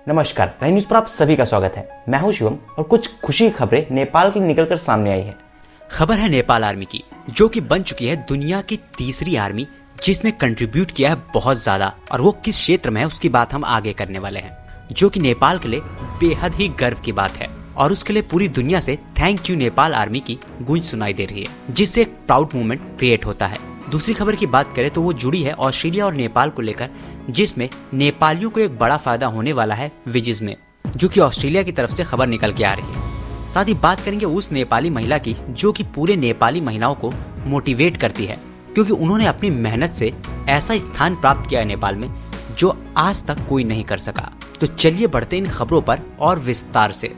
नमस्कार, prime news पर आप सभी का स्वागत है। मैं हूं शिवम और कुछ खुशी खबरें नेपाल की निकलकर सामने आई है। खबर है नेपाल आर्मी की, जो कि बन चुकी है दुनिया की तीसरी आर्मी, जिसने कंट्रीब्यूट किया है बहुत ज्यादा। और वो किस क्षेत्र में है उसकी बात हम आगे करने वाले हैं, जो कि नेपाल के लिए बेहद ही गर्व की बात है। और उसके लिए पूरी दुनिया से थैंक यू नेपाल आर्मी की गूंज सुनाई दे रही है, जिससे एक प्राउड मोमेंट क्रिएट होता है। दूसरी खबर की बात करें तो वो जुड़ी है ऑस्ट्रेलिया और नेपाल को लेकर, जिसमें नेपालियों को एक बड़ा फायदा होने वाला है विजिज में, जो कि ऑस्ट्रेलिया की तरफ से खबर निकल के आ रही है। साथ ही बात करेंगे उस नेपाली महिला की जो कि पूरे नेपाली महिलाओं को मोटिवेट करती है, क्योंकि उन्होंने अपनी मेहनत से ऐसा स्थान प्राप्त किया है नेपाल में जो आज तक कोई नहीं कर सका। तो चलिए बढ़ते इन खबरों पर और विस्तार से।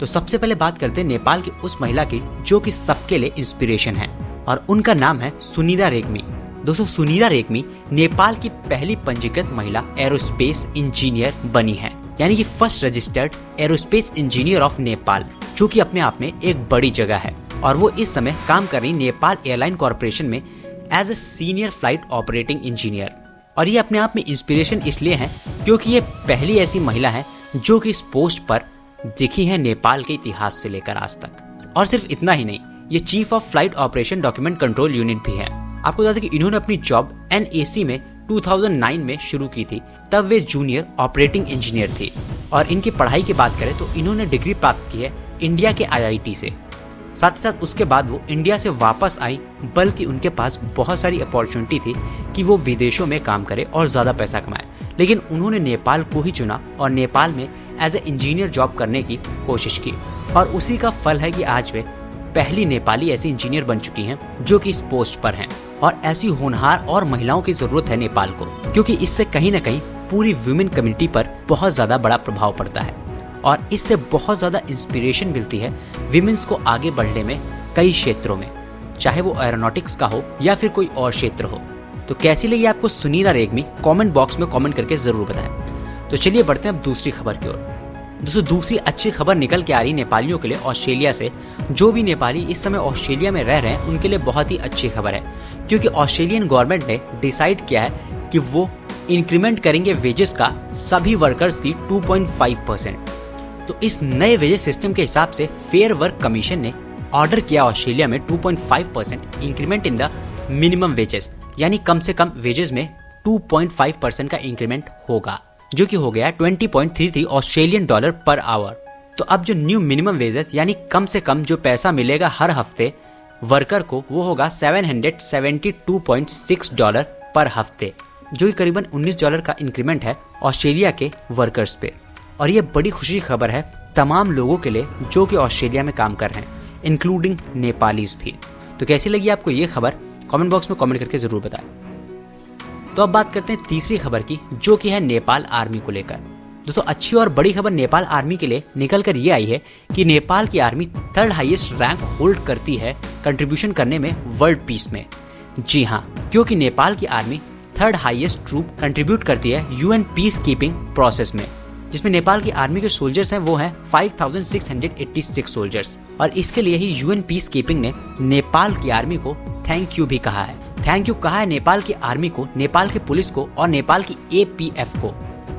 तो सबसे पहले बात करते हैं नेपाल की उस महिला की जो कि सबके लिए इंस्पिरेशन है, और उनका नाम है सुनीरा रेग्मी। दोस्तों, सुनीरा रेग्मी नेपाल की पहली पंजीकृत महिला एरोस्पेस इंजीनियर बनी है, यानी कि first registered aerospace engineer of Nepal, जो कि अपने आप में एक बड़ी जगह है। और वो इस समय काम कर रही नेपाल एयरलाइन कॉर्पोरेशन में as a senior flight operating engineer. और ये अपने आप में इंस्पिरेशन इसलिए है क्योंकि ये पहली ऐसी महिला है जो कि इस पोस्ट पर दिखी है नेपाल के इतिहास से लेकर आज तक। और सिर्फ इतना ही नहीं, ये chief of flight operation document control unit भी है। आपको बता दें कि इन्होंने अपनी जॉब NAC में 2009 में शुरू की थी, तब वे जूनियर ऑपरेटिंग इंजीनियर थी। और इनकी पढ़ाई की बात करें तो इन्होंने डिग्री प्राप्त की है इंडिया के IIT से। साथ ही साथ उसके बाद वो इंडिया से वापस आई, बल्कि उनके पास बहुत सारी अपॉर्चुनिटी थी कि वो विदेशों में काम करे और ज़्यादा पैसा कमाए, लेकिन उन्होंने नेपाल को ही चुना और नेपाल में एज ए इंजीनियर जॉब करने की कोशिश की। और उसी का फल है कि आज वे पहली नेपाली ऐसी इंजीनियर बन चुकी हैं जो कि इस पोस्ट पर हैं। और ऐसी होनहार और महिलाओं की जरूरत है नेपाल को, क्योंकि इससे कहीं ना कहीं पूरी वुमेन कम्युनिटी पर बहुत ज्यादा बड़ा प्रभाव पड़ता है और इससे बहुत ज्यादा इंस्पिरेशन मिलती है विमेंस को आगे बढ़ने में कई क्षेत्रों में, चाहे वो एरोनॉटिक्स का हो या फिर कोई और क्षेत्र हो। तो कैसी लगी आपको सुनीरा रेग्मी? कमेंट बॉक्स में कमेंट करके जरूर बताएं। तो चलिए बढ़ते हैं अब दूसरी खबर की ओर। दोस्तों, दूसरी अच्छी खबर निकल के आ रही नेपालियों के लिए ऑस्ट्रेलिया से। जो भी नेपाली इस समय ऑस्ट्रेलिया में रह रहे हैं उनके लिए बहुत ही अच्छी खबर है, क्योंकि ऑस्ट्रेलियन गवर्नमेंट ने डिसाइड किया है कि वो इंक्रीमेंट करेंगे वेजेस का सभी वर्कर्स की 2.5%। तो इस नए वेजेस सिस्टम के हिसाब से फेयर वर्क कमीशन ने ऑर्डर किया ऑस्ट्रेलिया में 2.5% increment in the minimum wages, यानी कम से कम वेजेस में 2.5% का इंक्रीमेंट होगा, जो कि हो गया 20.33 ऑस्ट्रेलियन डॉलर पर आवर। तो अब जो न्यू मिनिमम वेजेस यानी कम से कम जो पैसा मिलेगा हर हफ्ते वर्कर को, वो होगा $772.6 पर हफ्ते, जो कि करीबन $19 का इंक्रीमेंट है ऑस्ट्रेलिया के वर्कर्स पे। और ये बड़ी खुशी की खबर है तमाम लोगों के लिए जो कि ऑस्ट्रेलिया में काम कर रहे हैं, इंक्लूडिंग नेपालीज भी। तो कैसी लगी आपको ये खबर? कमेंट बॉक्स में कमेंट करके जरूर बताएं। तो अब बात करते हैं तीसरी खबर की, जो कि है नेपाल आर्मी को लेकर। दोस्तों, अच्छी और बड़ी खबर नेपाल आर्मी के लिए निकल कर ये आई है कि नेपाल की army 3rd highest rank hold करती है कंट्रीब्यूशन करने में वर्ल्ड पीस में। जी हाँ, क्योंकि नेपाल की army 3rd highest troop contribute करती है UN पीस कीपिंग प्रोसेस में, जिसमें नेपाल की आर्मी के सोल्जर्स हैं वो हैं 5686 सोल्जर्स। और इसके लिए ही UN पीस कीपिंग ने नेपाल की आर्मी को थैंक यू भी कहा है। थैंक यू कहा है नेपाल की आर्मी को, नेपाल की पुलिस को और नेपाल की APF को,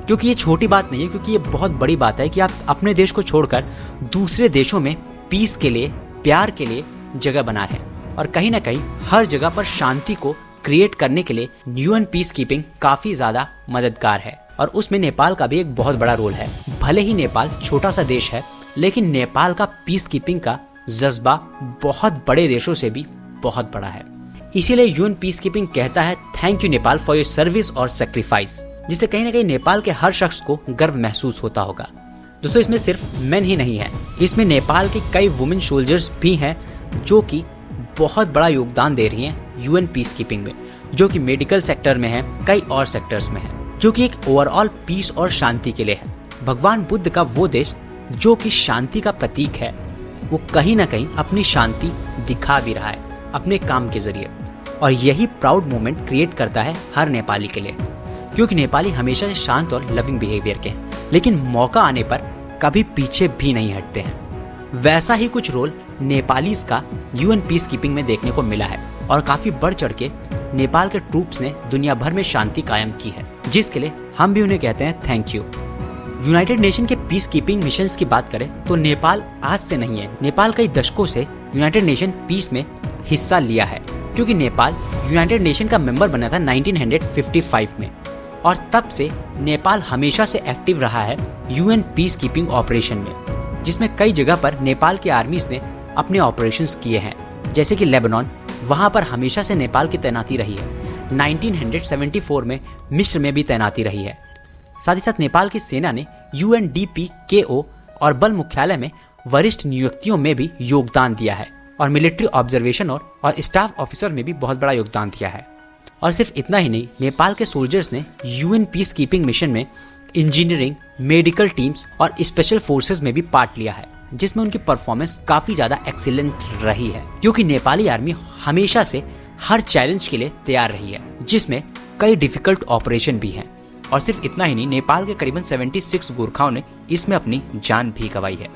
क्योंकि ये छोटी बात नहीं है, क्योंकि ये बहुत बड़ी बात है कि आप अपने देश को छोड़कर दूसरे देशों में पीस के लिए, प्यार के लिए जगह बना रहे हैं। और कहीं ना कहीं हर जगह पर शांति को क्रिएट करने के लिए UN पीस कीपिंग काफी ज्यादा मददगार है, और उसमें नेपाल का भी एक बहुत बड़ा रोल है। भले ही नेपाल छोटा सा देश है, लेकिन नेपाल का पीस कीपिंग का जज्बा बहुत बड़े देशों से भी बहुत बड़ा है। इसीलिए UN पीस कीपिंग कहता है thank you Nepal for your service और सेक्रीफाइस, जिससे कहीं ना कहीं नेपाल के हर शख्स को गर्व महसूस होता होगा। दोस्तों, इसमें सिर्फ मेन ही नहीं है, इसमें नेपाल के कई वुमेन सोल्जर्स भी हैं जो कि बहुत बड़ा योगदान दे रही हैं UN पीस कीपिंग में, जो कि मेडिकल सेक्टर में है, कई और सेक्टर्स में है, जो कि एक ओवरऑल पीस और शांति के लिए है। भगवान बुद्ध का वो देश जो कि शांति का प्रतीक है, वो कहीं ना कहीं अपनी शांति दिखा भी रहा है अपने काम के जरिए। और यही प्राउड मोमेंट क्रिएट करता है हर नेपाली के लिए, क्योंकि नेपाली हमेशा से शांत और लविंग बिहेवियर के हैं, लेकिन मौका आने पर कभी पीछे भी नहीं हटते हैं। वैसा ही कुछ रोल नेपालीज का UN पीस कीपिंग में देखने को मिला है, और काफी बढ़ चढ़ के नेपाल के ट्रूप्स ने दुनिया भर में शांति कायम की है, जिसके लिए हम भी उन्हें कहते हैं थैंक यू। यूनाइटेड नेशन के पीस कीपिंग मिशंस की बात करें तो नेपाल आज से नहीं है। नेपाल कई दशकों से यूनाइटेड नेशन पीस में हिस्सा लिया है, क्योंकि नेपाल यूनाइटेड नेशन का मेंबर बना था 1955 में, और तब से नेपाल हमेशा से एक्टिव रहा है यूएन पीस कीपिंग ऑपरेशन में, जिसमें कई जगह पर नेपाल के आर्मीज ने अपने ऑपरेशंस किए हैं। जैसे कि लेबनान, वहां पर हमेशा से नेपाल की तैनाती रही है। 1974 में मिस्र में भी तैनाती रही है। साथ ही साथ नेपाल की सेना ने UNDPKO और बल मुख्यालय में वरिष्ठ नियुक्तियों में भी योगदान दिया है, और मिलिट्री ऑब्जर्वेशन और स्टाफ ऑफिसर में भी बहुत बड़ा योगदान दिया है। और सिर्फ इतना ही नहीं, नेपाल के सोल्जर्स ने यूएन पीस कीपिंग मिशन में इंजीनियरिंग, मेडिकल टीम्स और स्पेशल फोर्सेस में भी पार्ट लिया है, जिसमें उनकी परफॉर्मेंस काफी ज्यादा एक्सीलेंट रही है, क्योंकि नेपाली आर्मी हमेशा से हर चैलेंज के लिए तैयार रही है, जिसमें कई डिफिकल्ट ऑपरेशन भी हैं। और सिर्फ इतना ही नहीं, नेपाल के करीबन 76 गोरखाओं ने इसमें अपनी जान भी गंवाई है,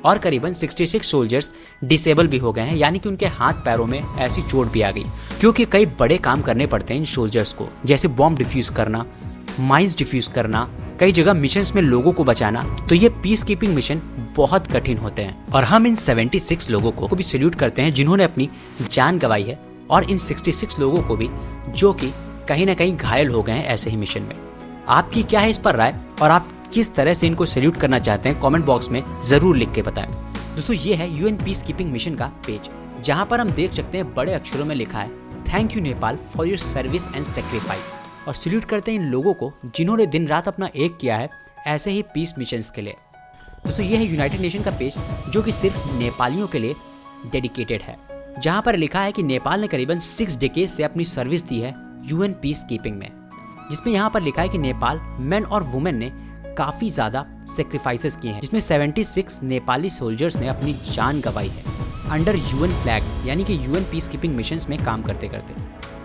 और करीबन 66 सोल्जर्स डिसेबल भी हो गए हैं, यानी कि उनके हाथ पैरों में ऐसी चोट भी आ गई, क्योंकि कई बड़े काम करने पड़ते हैं इन सोल्जर्स को, जैसे बॉम्ब डिफ्यूज करना, माइंस डिफ्यूज करना, कई जगह मिशंस में लोगों को बचाना। तो ये पीस कीपिंग मिशन बहुत कठिन होते हैं, और हम इन 76 लोगों को भी सैल्यूट करते हैं जिन्होंने अपनी जान गंवाई है, और इन 66 लोगों को भी जो कि कहीं ना कहीं घायल हो गए हैं ऐसे ही मिशन में। आपकी क्या है इस पर राय, और आप किस तरह से इनको सैल्यूट करना चाहते हैं, कमेंट बॉक्स में जरूर लिख के बताएं। दोस्तों, ये है यूएन पीस कीपिंग मिशन का पेज, जहां पर हम देख सकते हैं बड़े अक्षरों में लिखा है thank you Nepal for your service and sacrifice, और सैल्यूट करते हैं इन लोगों को जिन्होंने दिन रात अपना एक किया है ऐसे ही पीस मिशंस के लिए। दोस्तों, ये है यूनाइटेड नेशन का पेज, जो कि सिर्फ नेपालियों के लिए डेडिकेटेड है, जहां पर लिखा है कि नेपाल ने करीबन 6 डेकेड से अपनी सर्विस दी है यूएन पीस कीपिंग में, जिसमें यहाँ पर लिखा है कि नेपाल मैन और वुमेन ने काफ़ी ज़्यादा सेक्रीफाइसेस किए हैं, जिसमें 76 नेपाली सोल्जर्स ने अपनी जान गंवाई है अंडर यूएन फ्लैग, यानी कि यूएन पीस कीपिंग मिशंस में काम करते करते।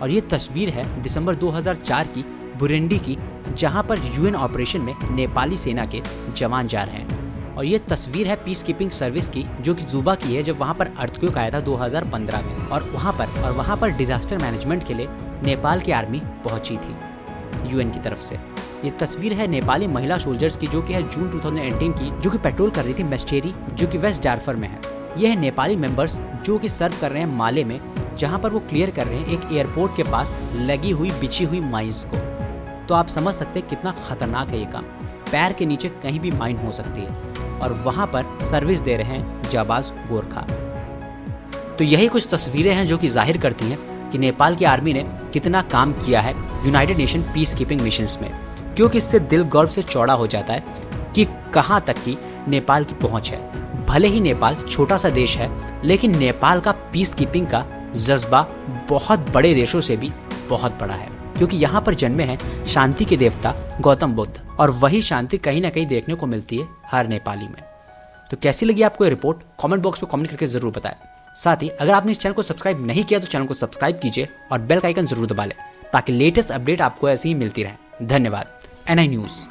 और ये तस्वीर है दिसंबर 2004 की बुरुंडी की, जहाँ पर यूएन ऑपरेशन में नेपाली सेना के जवान जा रहे हैं। और ये तस्वीर है पीस कीपिंग सर्विस की, जो कि जुबा की है, जब वहाँ पर अर्थक्वेक आया था 2015 में, और वहाँ पर डिजास्टर मैनेजमेंट के लिए नेपाल की आर्मी पहुंची थी यूएन की तरफ से। ये तस्वीर है नेपाली महिला सोल्जर्स की, जो कि है जून 2018 की, जो कि पेट्रोल कर रही थी मेस्टेरी, जो कि वेस्ट डार्फर में है। यह है नेपाली मेंबर्स जो कि सर्व कर रहे हैं माले में, जहां पर वो क्लियर कर रहे हैं एक एयरपोर्ट के पास लगी हुई बिछी हुई माइंस को। तो आप समझ सकते हैं कितना खतरनाक है ये काम। पैर के नीचे कहीं भी माइन हो सकती है, और वहां पर सर्विस दे रहे हैं जाबाज गोरखा। तो यही कुछ तस्वीरें हैं जो कि जाहिर करती हैं कि नेपाल की आर्मी ने कितना काम किया है United nation peace keeping missions में, क्योंकि इससे दिल गर्व से चौड़ा हो जाता है कि कहां तक की नेपाल की पहुंच है। भले ही नेपाल छोटा सा देश है, लेकिन नेपाल का पीस कीपिंग का जज्बा बहुत बड़े देशों से भी बहुत बड़ा है, क्योंकि यहाँ पर जन्मे हैं शांति के देवता गौतम बुद्ध, और वही शांति कहीं ना कहीं देखने को मिलती है हर नेपाली में। तो कैसी लगी आपको ये रिपोर्ट, कमेंट बॉक्स में कमेंट करके जरूर बताएं। साथ ही अगर आपने इस चैनल को सब्सक्राइब नहीं किया तो चैनल को सब्सक्राइब कीजिए और बेल का आइकन जरूर दबा लें, ताकि लेटेस्ट अपडेट आपको ऐसे ही मिलती रहे। धन्यवाद। NI news.